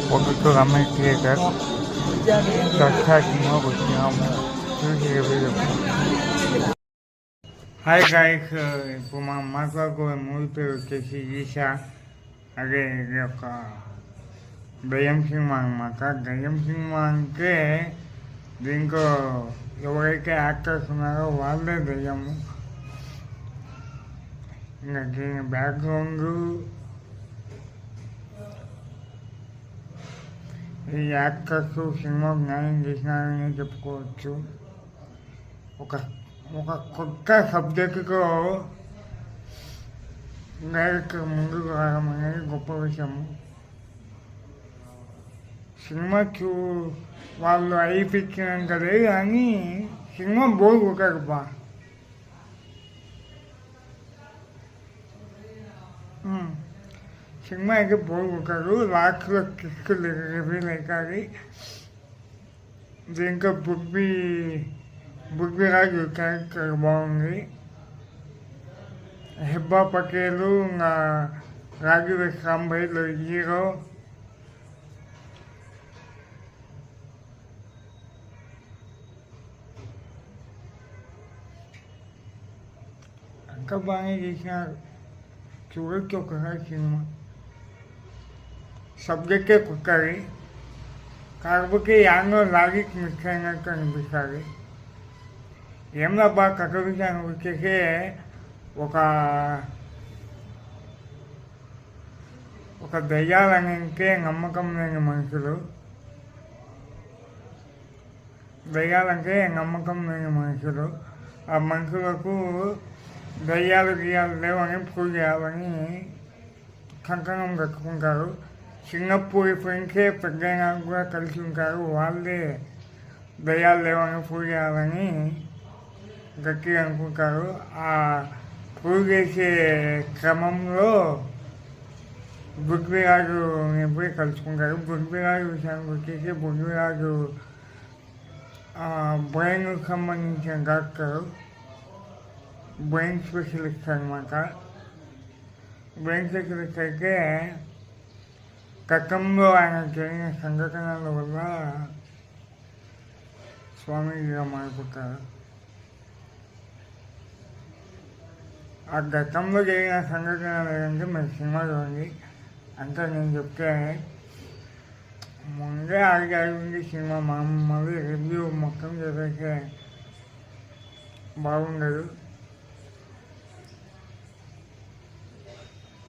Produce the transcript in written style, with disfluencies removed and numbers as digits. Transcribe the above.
Waktu kami theater, siamo వచ్చినాము చూసి video. Hi guys, ఇప్పుడు మనం మాట్లాడుకునే మూవీ పేరు వచ్చేసి ఈషా. అదే ఇది ఒక దయ్యం సినిమా అనమాట. దయ్యం సినిమా అంటే దీంట్లో ఎవరైతే యాక్టర్స్ ఉన్నారో వాళ్ళే దయ్యము. ఇంకా దీని బ్యాక్గ్రౌండ్ ఈ యాక్టర్స్ సినిమా న్యాయం చేసినారని చెప్పుకోవచ్చు. ఒక ఒక కొత్త సబ్జెక్టుతో డైరెక్టర్ ముందుకు రావడం అనేది గొప్ప విషయము. సినిమా వాళ్ళు అయిపించినంత లేదు కానీ సినిమా బోర్ కొట్టారు బా. సినిమా అయితే బోర్ కొట్టారు. లాస్ట్లో కిక్కులు రివీల్ అవుతుంది. దీంట్లో బుగ్గిరాజు క్యారెక్టర్ బాగుంది. హెబ్బా పటేల్, రాజు సాంబయ్యలో హీరో. అంతా బాగానే చేసినారు. చూడొచ్చు ఒకసారి సినిమా. సబ్జెక్టే కుక్కది, కాకపోతే యానో లాజిక్ మిస్ అయినట్టు అనిపిస్తుంది. ఏమన్నా బాగా కథ విషయానికి వచ్చేసి ఒక దయ్యాలంటే నమ్మకం లేని మనుషులు. ఆ మనుషులకు దయ్యాలు గియాలు లేవని పూజ చేయాలని కంకణం కట్టుకుంటారు. చిన్నప్పుడు ఫ్రెండ్సే పెద్దయినా కూడా కలిసి ఉంటారు. వాళ్ళే దయ్యాలు లేవని పూజ చేయాలని గట్టిగా అనుకుంటారు. ఆ పూజ చేసే క్రమంలో బుగ్గిరాజు పోయి కలుసుకుంటారు. బుగ్గిరాజు విషయానికి వచ్చేసి బుగ్గిరాజు బ్రెయిన్కి సంబంధించిన డాక్టరు, బ్రెయిన్ స్పెషలిస్ట్ అనమాట. బ్రెయిన్ స్పెషలిస్ట్ అయితే గతంలో ఆయన జరిగిన సంఘటనల వల్ల స్వామీజీగా మారిపోతారు. ఆ గతంలో జరిగిన సంఘటనలు ఏంటంటే మీరు సినిమా చూడండి. అంతా నేను చెప్తే ముందే ఆగి సినిమా మళ్ళీ రివ్యూ మొత్తం చేసేస్తే బాగుండదు.